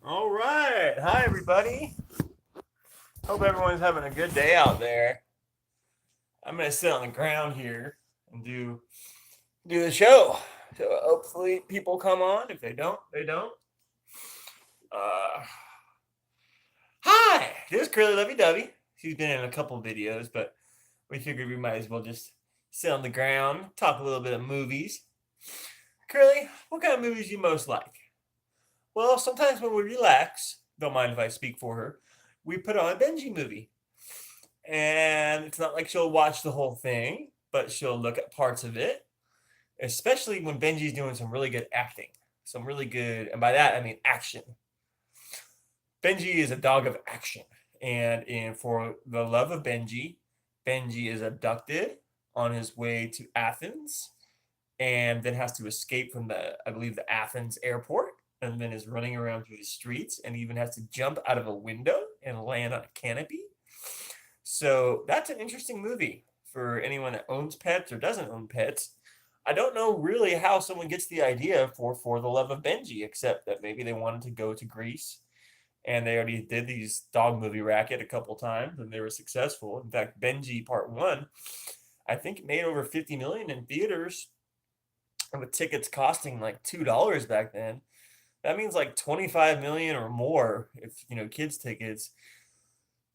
All right. Hi, everybody. Hope everyone's having a good day out there. I'm going to sit on the ground here and do the show. So hopefully people come on. If they don't, they don't. Uh, Hi, this is Curly Lovey Dovey. She's been in a couple videos, but we figured we might as well just sit on the ground, talk a little bit of movies. Curly, what kind of movies do you most like? Well, sometimes when we relax, don't mind if I speak for her, we put on a Benji movie. And it's not like she'll watch the whole thing, but she'll look at parts of it, especially when Benji's doing some really good acting. Some really good, and by that I mean action. Benji is a dog of action. And for the love of Benji, Benji is abducted on his way to Athens and then has to escape from I believe, the Athens airport, and then is running around through the streets and even has to jump out of a window and land on a canopy. So that's an interesting movie for anyone that owns pets or doesn't own pets. I don't know really how someone gets the idea for the love of Benji, except that maybe they wanted to go to Greece and they already did these dog movie racket a couple times and they were successful. In fact, Benji Part One, I think, made over 50 million in theaters, with tickets costing like $2 back then. That means like 25 million or more if kids tickets.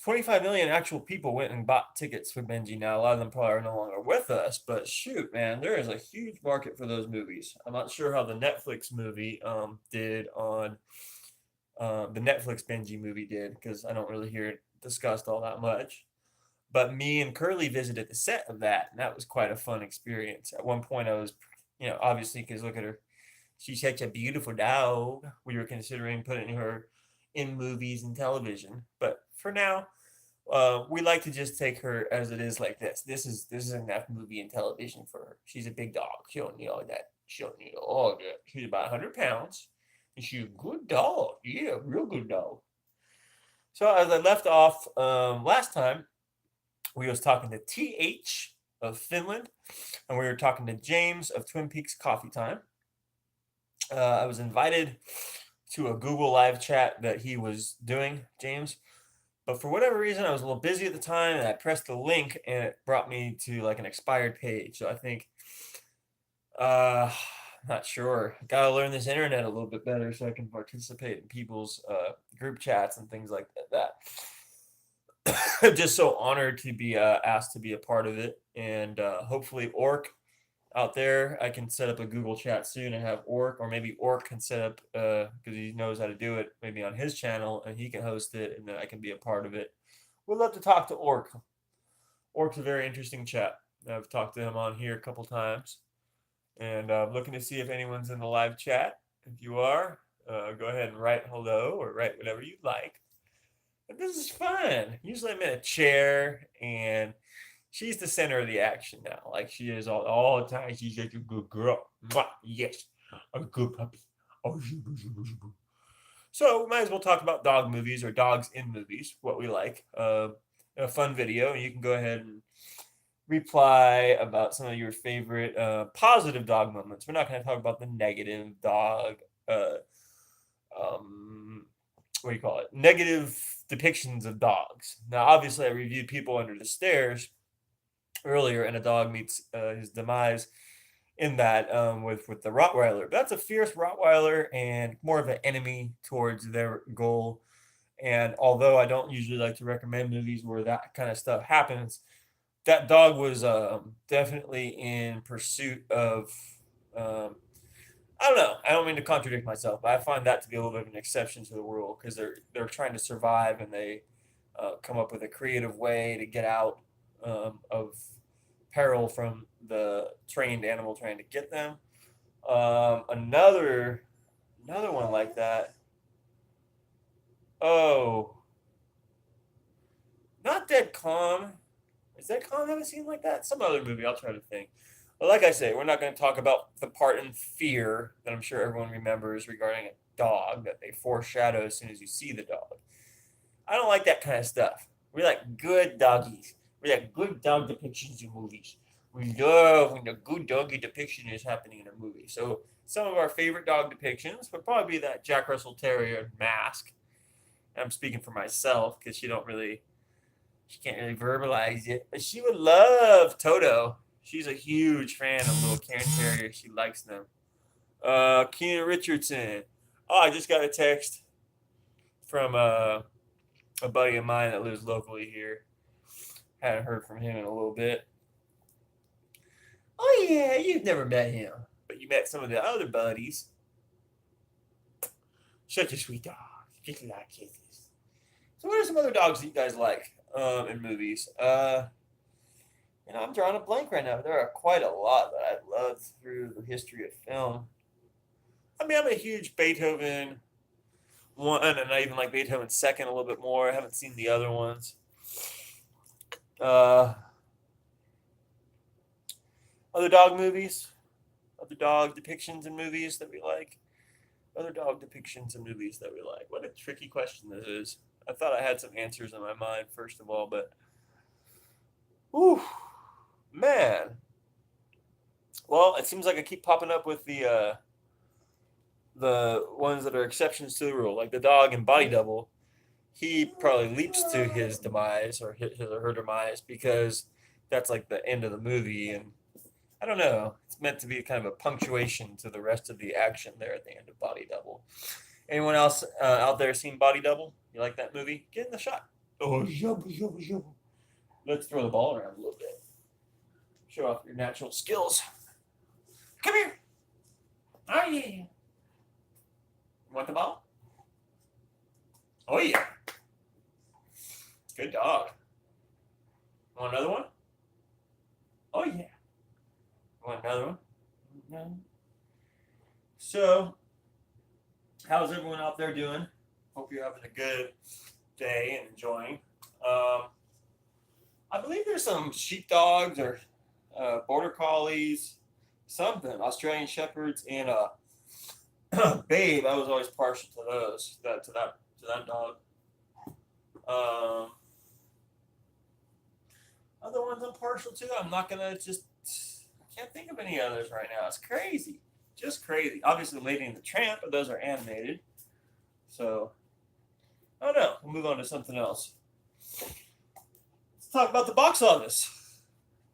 25 million actual people went and bought tickets for Benji now. A lot of them probably are no longer with us, but shoot, man, there is a huge market for those movies. I'm not sure how the Netflix movie did on the Netflix Benji movie did, because I don't really hear it discussed all that much. But me and Curly visited the set of that, and that was quite a fun experience. At one point, I was, obviously, because look at her, she's such a beautiful dog. We were considering putting her in movies and television, but for now, we like to just take her as it is, like this. This is enough movie and television for her. She's a big dog. She don't need all that. She don't need all that. She's about 100 pounds, and she's a good dog. Yeah, real good dog. So as I left off last time, we was talking to TH of Finland, and we were talking to James of Twin Peaks Coffee Time. I was invited to a Google Live chat that he was doing, James. But for whatever reason, I was a little busy at the time, and I pressed the link, and it brought me to like an expired page. So I think, uh, not sure. Got to learn this internet a little bit better so I can participate in people's group chats and things like that. I'm just so honored to be asked to be a part of it, and hopefully Orc out there, I can set up a Google chat soon and have Orc, or maybe Orc can set up, because he knows how to do it, maybe on his channel, and he can host it, and then I can be a part of it. We'd love to talk to Orc. Orc's a very interesting chat. I've talked to him on here a couple times, and I'm looking to see if anyone's in the live chat. If you are, go ahead and write hello or write whatever you'd like. But this is fun. Usually I'm in a chair, and she's the center of the action now. Like she is all the time. She's such a good girl. Mwah, yes, a good puppy. Oh, so we might as well talk about dog movies or dogs in movies, what we like. A fun video. You can go ahead and reply about some of your favorite positive dog moments. We're not going to talk about the negative dog. Um, what do you call it? Negative depictions of dogs. Now, obviously, I reviewed People Under the Stairs earlier, and a dog meets his demise in that, with the Rottweiler. But that's a fierce Rottweiler and more of an enemy towards their goal. And although I don't usually like to recommend movies where that kind of stuff happens, that dog was definitely in pursuit of. Um, I don't know. I don't mean to contradict myself, but I find that to be a little bit of an exception to the rule, because they're trying to survive, and they come up with a creative way to get out of peril from the trained animal trying to get them. Another one like that. Oh, not Dead Calm. Is Dead Calm have a scene like that? Some other movie. I'll try to think. But like I say, we're not going to talk about the part in Fear that I'm sure everyone remembers regarding a dog that they foreshadow as soon as you see the dog. I don't like that kind of stuff. We like good doggies. We like good dog depictions in movies. We love when the good doggy depiction is happening in a movie. So some of our favorite dog depictions would probably be that Jack Russell Terrier mask. I'm speaking for myself because she can't really verbalize it, but she would love Toto. She's a huge fan of little Cairn Terrier. She likes them. Keenan Richardson. Oh, I just got a text from a buddy of mine that lives locally here. Hadn't heard from him in a little bit. Oh yeah, you've never met him, but you met some of the other buddies. Such a sweet dog. Just like kisses. So, what are some other dogs that you guys like in movies? I'm drawing a blank right now. There are quite a lot that I've loved through the history of film. I mean, I'm a huge Beethoven one, and I even like Beethoven second a little bit more. I haven't seen the other ones. Uh, Other dog movies, other dog depictions in movies that we like. Other dog depictions in movies that we like. What a tricky question this is. I thought I had some answers in my mind first of all, but whew, man. Well, it seems like I keep popping up with the ones that are exceptions to the rule, like the dog in Body Double. He probably leaps to his demise or his or her demise because that's like the end of the movie, and I don't know. It's meant to be kind of a punctuation to the rest of the action there at the end of Body Double. Anyone else out there seen Body Double? You like that movie? Get in the shot. Oh, let's throw the ball around a little bit. Show off your natural skills. Come here. Oh yeah. Want the ball? Oh yeah. Good dog. Want another one? Oh yeah. Want another one? No. So, how's everyone out there doing? Hope you're having a good day and enjoying. I believe there's some sheepdogs or border collies, something Australian shepherds, and Babe. I was always partial to those. To that dog. Um, Other ones I'm partial to. I'm not gonna just. I can't think of any others right now. It's crazy, just crazy. Obviously, Lady and the Tramp, but those are animated. So I don't know. We'll move on to something else. Let's talk about the box office.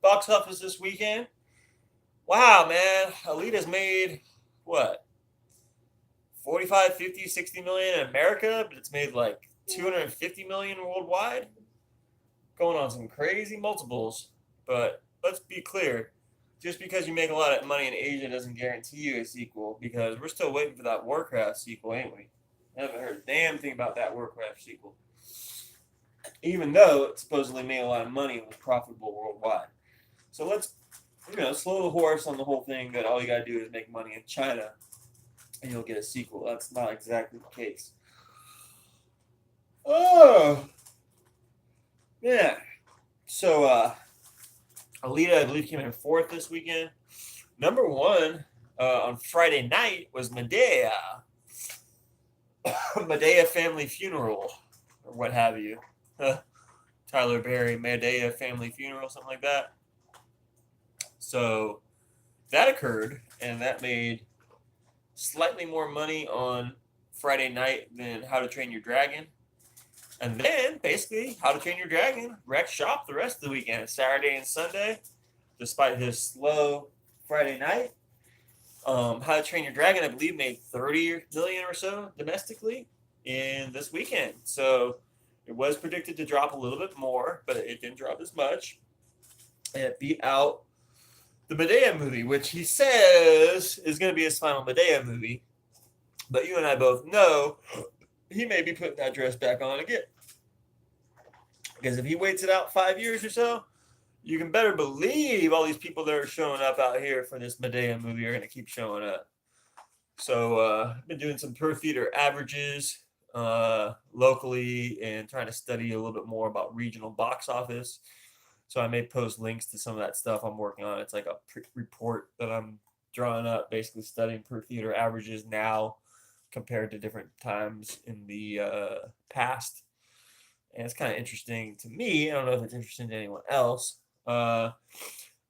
Box office this weekend. Wow, man. Alita's made what? 45, 50, 60 million in America, but it's made like 250 million worldwide. Going on some crazy multiples. But let's be clear. Just because you make a lot of money in Asia doesn't guarantee you a sequel because we're still waiting for that Warcraft sequel, ain't we? I haven't heard a damn thing about that Warcraft sequel. Even though it supposedly made a lot of money and was profitable worldwide. So let's, slow the horse on the whole thing that all you gotta do is make money in China and you'll get a sequel. That's not exactly the case. Oh, yeah. So, Alita, I believe, came in fourth this weekend. Number one on Friday night was Medea. Medea Family Funeral, or what have you. Tyler Perry, Medea Family Funeral, something like that. So that occurred, and that made slightly more money on Friday night than How to Train Your Dragon. And then, basically, How to Train Your Dragon wrecked shop the rest of the weekend, Saturday and Sunday, despite his slow Friday night. How to Train Your Dragon, I believe, made 30 million or so domestically in this weekend. So it was predicted to drop a little bit more, but it didn't drop as much. And it beat out the Medea movie, which he says is going to be his final Medea movie. But you and I both know he may be putting that dress back on again. Because if he waits it out 5 years or so, you can better believe all these people that are showing up out here for this Medea movie are going to keep showing up. So I've been doing some per theater averages locally and trying to study a little bit more about regional box office. So I may post links to some of that stuff I'm working on. It's like a report that I'm drawing up, basically studying per theater averages now compared to different times in the past. And it's kind of interesting to me. I don't know if it's interesting to anyone else.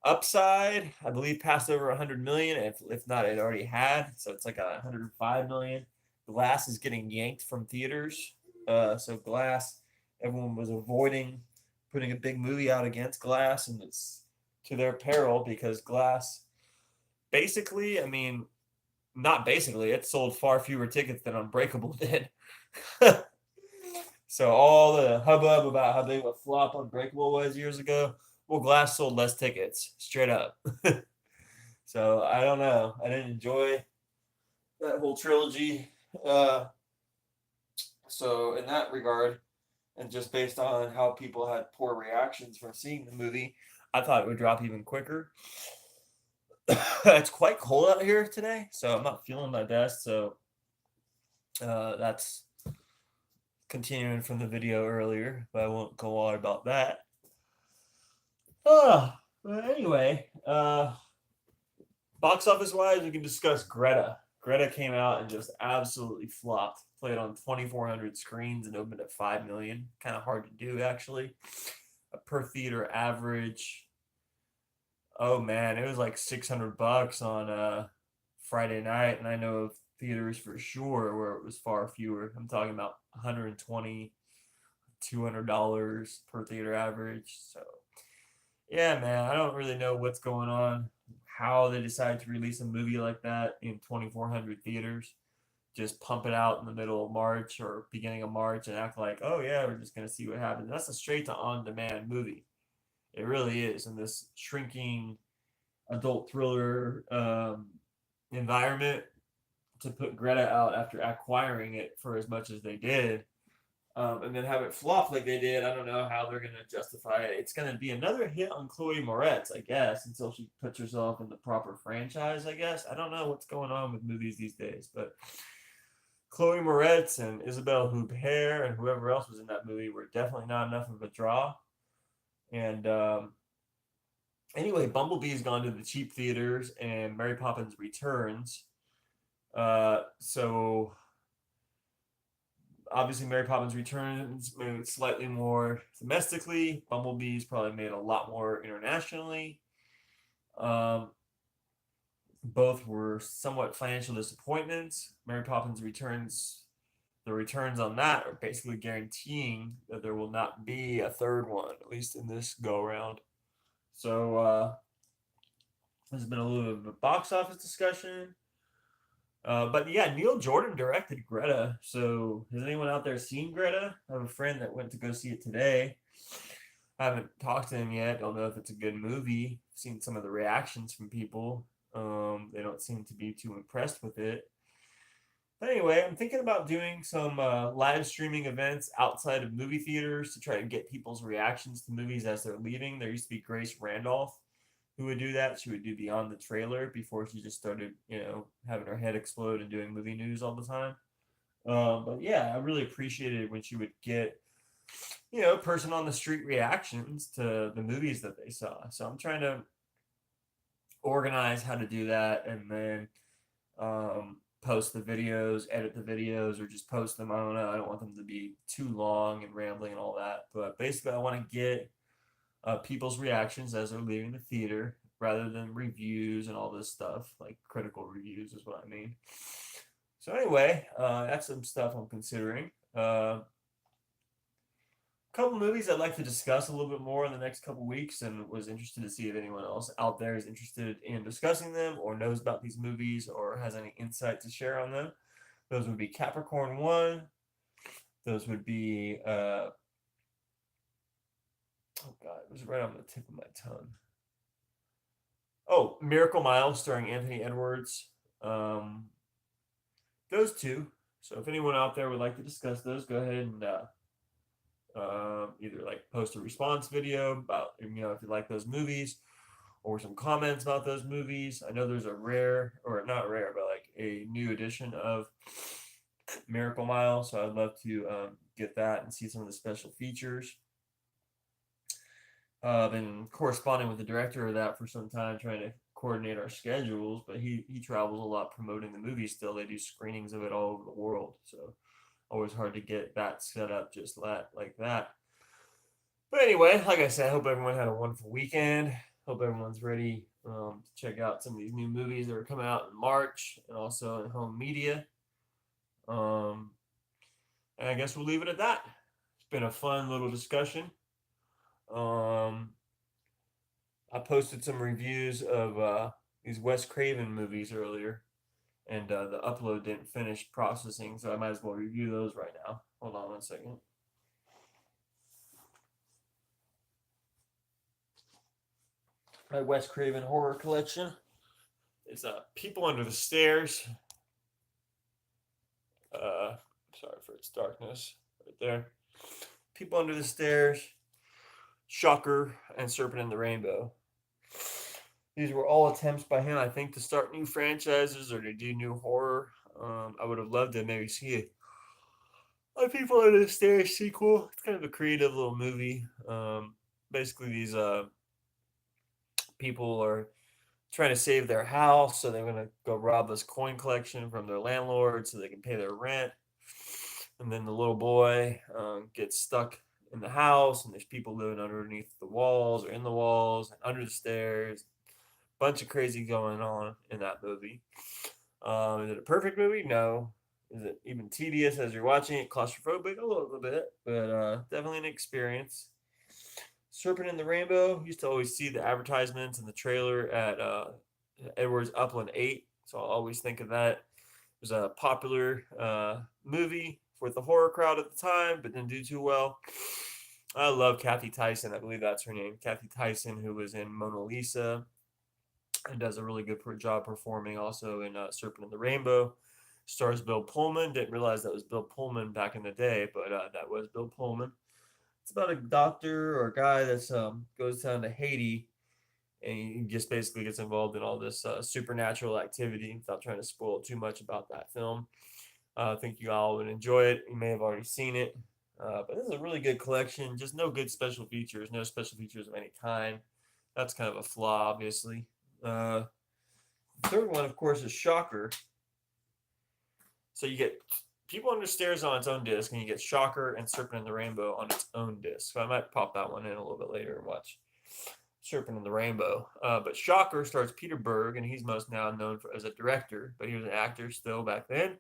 Upside, I believe, passed over 100 million. If not, it already had. So it's like 105 million. Glass is getting yanked from theaters. So Glass, everyone was avoiding putting a big movie out against Glass, and it's to their peril because Glass, basically, I mean, not basically, it sold far fewer tickets than Unbreakable did. So all the hubbub about how big of a flop Unbreakable was years ago, well, Glass sold less tickets, straight up. So I don't know. I didn't enjoy that whole trilogy. Uh, so in that regard, and just based on how people had poor reactions from seeing the movie, I thought it would drop even quicker. It's quite cold out here today, so I'm not feeling my best. So that's continuing from the video earlier, but I won't go on about that. But anyway, box office wise, we can discuss Greta. Greta came out and just absolutely flopped. Played on 2,400 screens and opened at 5 million. Kind of hard to do, actually. A per theater average. Oh man, it was like $600 on Friday night, and I know of theaters for sure where it was far fewer. I'm talking about 120, $200 per theater average. So yeah, man, I don't really know what's going on, how they decided to release a movie like that in 2,400 theaters. Just pump it out in the middle of March or beginning of March and act like, oh yeah, we're just gonna see what happens. That's a straight to on-demand movie. It really is in this shrinking adult thriller environment. To put Greta out after acquiring it for as much as they did, and then have it flop like they did. I don't know how they're going to justify it. It's going to be another hit on Chloe Moretz, I guess, until she puts herself in the proper franchise, I guess. I don't know what's going on with movies these days, but Chloe Moretz and Isabelle Huppert and whoever else was in that movie were definitely not enough of a draw. And anyway, Bumblebee's gone to the cheap theaters, and Mary Poppins Returns. So obviously, Mary Poppins Returns made slightly more domestically. Bumblebee's probably made a lot more internationally. Um, both were somewhat financial disappointments. Mary Poppins Returns, the returns on that are basically guaranteeing that there will not be a third one, at least in this go around. So there's been a little bit of a box office discussion. But yeah, Neil Jordan directed Greta. So has anyone out there seen Greta? I have a friend that went to go see it today. I haven't talked to him yet. Don't know if it's a good movie. I've seen some of the reactions from people. They don't seem to be too impressed with it. But anyway, I'm thinking about doing some live streaming events outside of movie theaters to try to get people's reactions to movies as they're leaving. There used to be Grace Randolph who would do that. She would do Beyond the Trailer before she just started, having her head explode and doing movie news all the time. But yeah, I really appreciated when she would get, person on the street reactions to the movies that they saw. So I'm trying to organize how to do that and then post the videos, edit the videos, or just post them. I don't know. I don't want them to be too long and rambling and all that. But basically, I want to get people's reactions as they're leaving the theater rather than reviews and all this stuff, like critical reviews is what I mean. So anyway, that's some stuff I'm considering. Couple movies I'd like to discuss a little bit more in the next couple weeks, and was interested to see if anyone else out there is interested in discussing them or knows about these movies or has any insight to share on them. Those would be Capricorn 1. Those would be oh god, it was right on the tip of my tongue. Oh, Miracle Mile starring Anthony Edwards. Those two. So if anyone out there would like to discuss those, go ahead and either like post a response video about if you like those movies, or some comments about those movies. I know there's a rare, or not rare, but like a new edition of Miracle Mile, so I'd love to get that and see some of the special features. Been corresponding with the director of that for some time, trying to coordinate our schedules, but he travels a lot promoting the movie still. They do screenings of it all over the world, so always hard to get that set up just like that. But anyway, like I said, I hope everyone had a wonderful weekend. Hope everyone's ready to check out some of these new movies that are coming out in March and also in home media. Um, and I guess we'll leave it at that. It's been a fun little discussion. Um, I posted some reviews of these Wes Craven movies earlier, and the upload didn't finish processing, so I might as well review those right now. Hold on 1 second. My Wes Craven horror collection is People Under the Stairs. Sorry for its darkness right there. People Under the Stairs, Shocker, and Serpent in the Rainbow. These were all attempts by him, I think, to start new franchises or to do new horror. I would have loved to maybe see a People Under the Stairs sequel. It's kind of a creative little movie. Basically, these people are trying to save their house, so they're going to go rob this coin collection from their landlord so they can pay their rent. And then the little boy gets stuck in the house, and there's people living underneath the walls or in the walls and under the stairs. Bunch of crazy going on in that movie. Is it a perfect movie? No. Is it even tedious as you're watching it? Claustrophobic? A little bit, but definitely an experience. Serpent in the Rainbow. Used to always see the advertisements and the trailer at Edwards Upland 8, so I'll always think of that. It was a popular movie with the horror crowd at the time, but didn't do too well. I love Kathy Tyson. I believe that's her name. Kathy Tyson, who was in Mona Lisa and does a really good job performing also in Serpent in the Rainbow. Stars Bill Pullman. Didn't realize that was Bill Pullman back in the day, but that was Bill Pullman. It's about a doctor or a guy that goes down to Haiti and he just basically gets involved in all this supernatural activity without trying to spoil too much about that film. I think you all would enjoy it. You may have already seen it. But this is a really good collection. Just no good special features, no special features of any kind. That's kind of a flaw, obviously. The third one, of course, is Shocker. So you get People Under Stairs on its own disc, and you get Shocker and Serpent in the Rainbow on its own disc. So I might pop that one in a little bit later and watch Serpent in the Rainbow. But Shocker stars Peter Berg, and he's most now known as a director, but he was an actor still back then.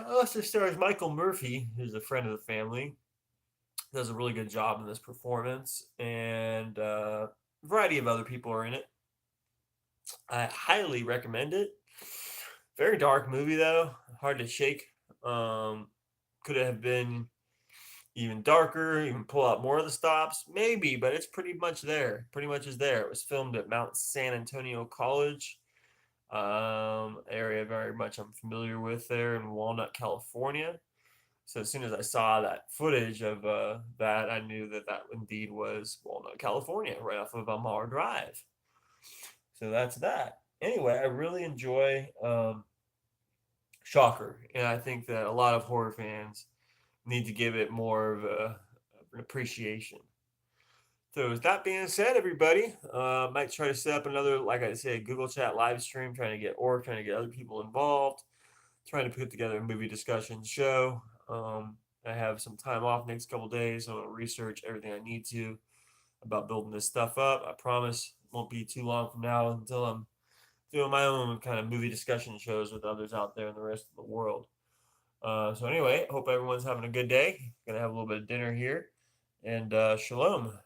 Also stars Michael Murphy, who's a friend of the family. Does a really good job in this performance, and a variety of other people are in it. I highly recommend it. Very dark movie though, hard to shake. Could it have been even darker, even pull out more of the stops? Maybe, but it's pretty much there. Pretty much is there. It was filmed at Mount San Antonio College, area very much I'm familiar with there in Walnut, California. So as soon as I saw that footage of that, I knew that that indeed was Walnut, California, right off of Amar Drive. So that's that. Anyway, I really enjoy Shocker, and I think that a lot of horror fans need to give it more of an appreciation. So with that being said, everybody, might try to set up another, like I said, Google Chat live stream, trying to get other people involved, trying to put together a movie discussion show. I have some time off next couple days, so I'm gonna research everything I need to about building this stuff up. I promise it won't be too long from now until I'm doing my own kind of movie discussion shows with others out there in the rest of the world. So anyway, hope everyone's having a good day. Gonna have a little bit of dinner here, and shalom.